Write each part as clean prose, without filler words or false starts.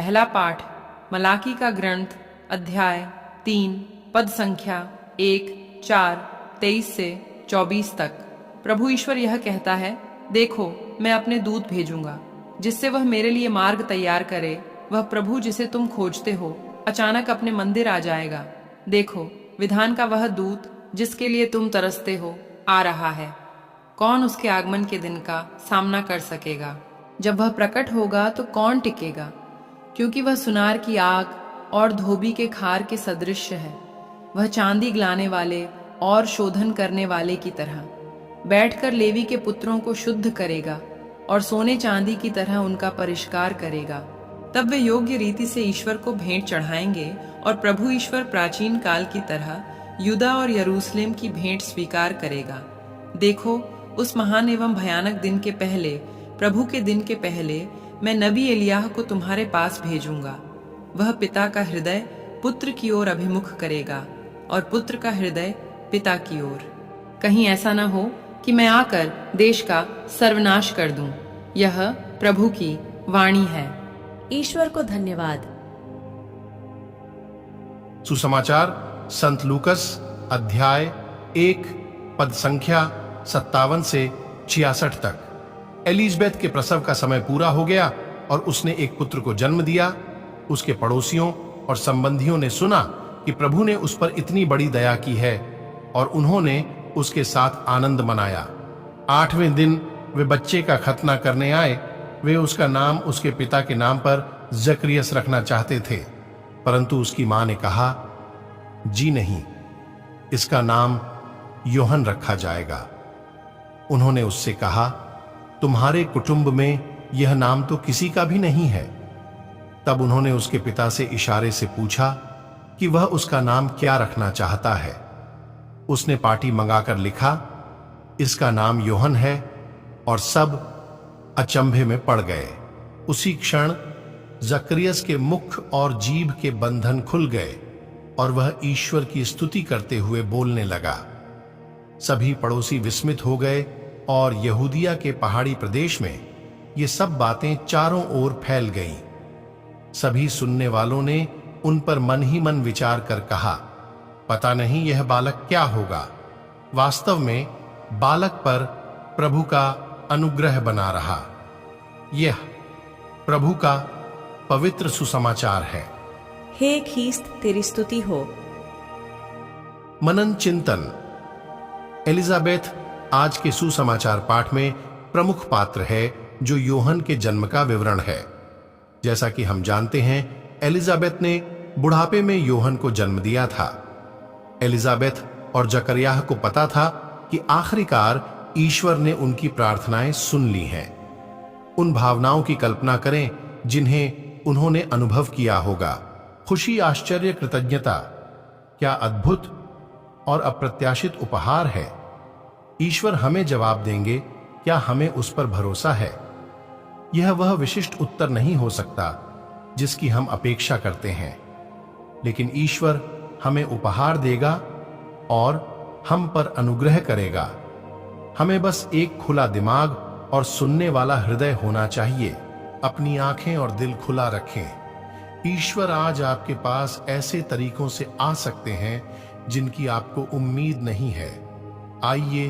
पहला पाठ मलाकी का ग्रंथ अध्याय 3 पद संख्या 1, 4, 23 से 24 तक। प्रभु ईश्वर यह कहता है, देखो मैं अपने दूत भेजूंगा जिससे वह मेरे लिए मार्ग तैयार करे। वह प्रभु जिसे तुम खोजते हो अचानक अपने मंदिर आ जाएगा। देखो विधान का वह दूत जिसके लिए तुम तरसते हो आ रहा है। कौन उसके आगमन के दिन का सामना कर सकेगा? जब वह प्रकट होगा तो कौन टिकेगा? क्योंकि वह सुनार की आग और धोबी के खार के सदृश है। वह चांदी गलाने वाले और शोधन करने वाले की तरह बैठकर लेवी के पुत्रों को शुद्ध करेगा और सोने चांदी की तरह उनका परिष्कार करेगा। तब वे योग्य रीति से ईश्वर को भेंट चढ़ाएंगे और प्रभु ईश्वर प्राचीन काल की तरह यूदा और यरूशलेम की भेंट स्वीकार करेगा। देखो उस महान एवं भयानक दिन के पहले, प्रभु के दिन के पहले, मैं नबी एलियाह को तुम्हारे पास भेजूंगा। वह पिता का हृदय पुत्र की ओर अभिमुख करेगा और पुत्र का हृदय पिता की ओर। कहीं ऐसा न हो कि मैं आकर देश का सर्वनाश कर दूं। यह प्रभु की वाणी है। ईश्वर को धन्यवाद। सुसमाचार संत लूकस अध्याय 1 पद संख्या 57 से 66 तक। एलिजबेथ के प्रसव का समय पूरा हो गया और उसने एक पुत्र को जन्म दिया। उसके पड़ोसियों और संबंधियों ने सुना कि प्रभु ने उस पर इतनी बड़ी दया की है और उन्होंने उसके साथ आनंद मनाया। 8वें दिन वे बच्चे का खतना करने आए। वे उसका नाम उसके पिता के नाम पर जकरियस रखना चाहते थे, परंतु उसकी मां ने कहा, जी नहीं, इसका नाम योहन रखा जाएगा। उन्होंने उससे कहा, तुम्हारे कुटुंब में यह नाम तो किसी का भी नहीं है। तब उन्होंने उसके पिता से इशारे से पूछा कि वह उसका नाम क्या रखना चाहता है। उसने पाटी मंगाकर लिखा, इसका नाम योहन है, और सब अचंभे में पड़ गए। उसी क्षण जकरियस के मुख और जीभ के बंधन खुल गए और वह ईश्वर की स्तुति करते हुए बोलने लगा। सभी पड़ोसी विस्मित हो गए और यहूदिया के पहाड़ी प्रदेश में ये सब बातें चारों ओर फैल गईं। सभी सुनने वालों ने उन पर मन ही मन विचार कर कहा, पता नहीं यह बालक क्या होगा। वास्तव में बालक पर प्रभु का अनुग्रह बना रहा। यह प्रभु का पवित्र सुसमाचार है। हे ख्रीस्त, तेरी स्तुति हो। मनन चिंतन। एलिजाबेथ आज के सुसमाचार पाठ में प्रमुख पात्र है जो योहन के जन्म का विवरण है। जैसा कि हम जानते हैं, एलिजाबेथ ने बुढ़ापे में योहन को जन्म दिया था। एलिजाबेथ और जकरियाह को पता था कि आखिरकार ईश्वर ने उनकी प्रार्थनाएं सुन ली हैं। उन भावनाओं की कल्पना करें जिन्हें उन्होंने अनुभव किया होगा। खुशी, आश्चर्य, कृतज्ञता, क्या अद्भुत और अप्रत्याशित उपहार है। ईश्वर हमें जवाब देंगे, क्या हमें उस पर भरोसा है? यह वह विशिष्ट उत्तर नहीं हो सकता जिसकी हम अपेक्षा करते हैं, लेकिन ईश्वर हमें उपहार देगा और हम पर अनुग्रह करेगा। हमें बस एक खुला दिमाग और सुनने वाला हृदय होना चाहिए। अपनी आंखें और दिल खुला रखें। ईश्वर आज आपके पास ऐसे तरीकों से आ सकते हैं जिनकी आपको उम्मीद नहीं है। आइए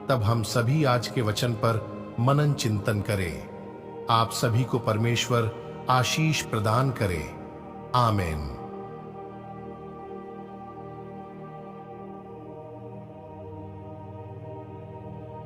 तब हम सभी आज के वचन पर मनन चिंतन करें। आप सभी को परमेश्वर आशीष प्रदान करे। आमीन।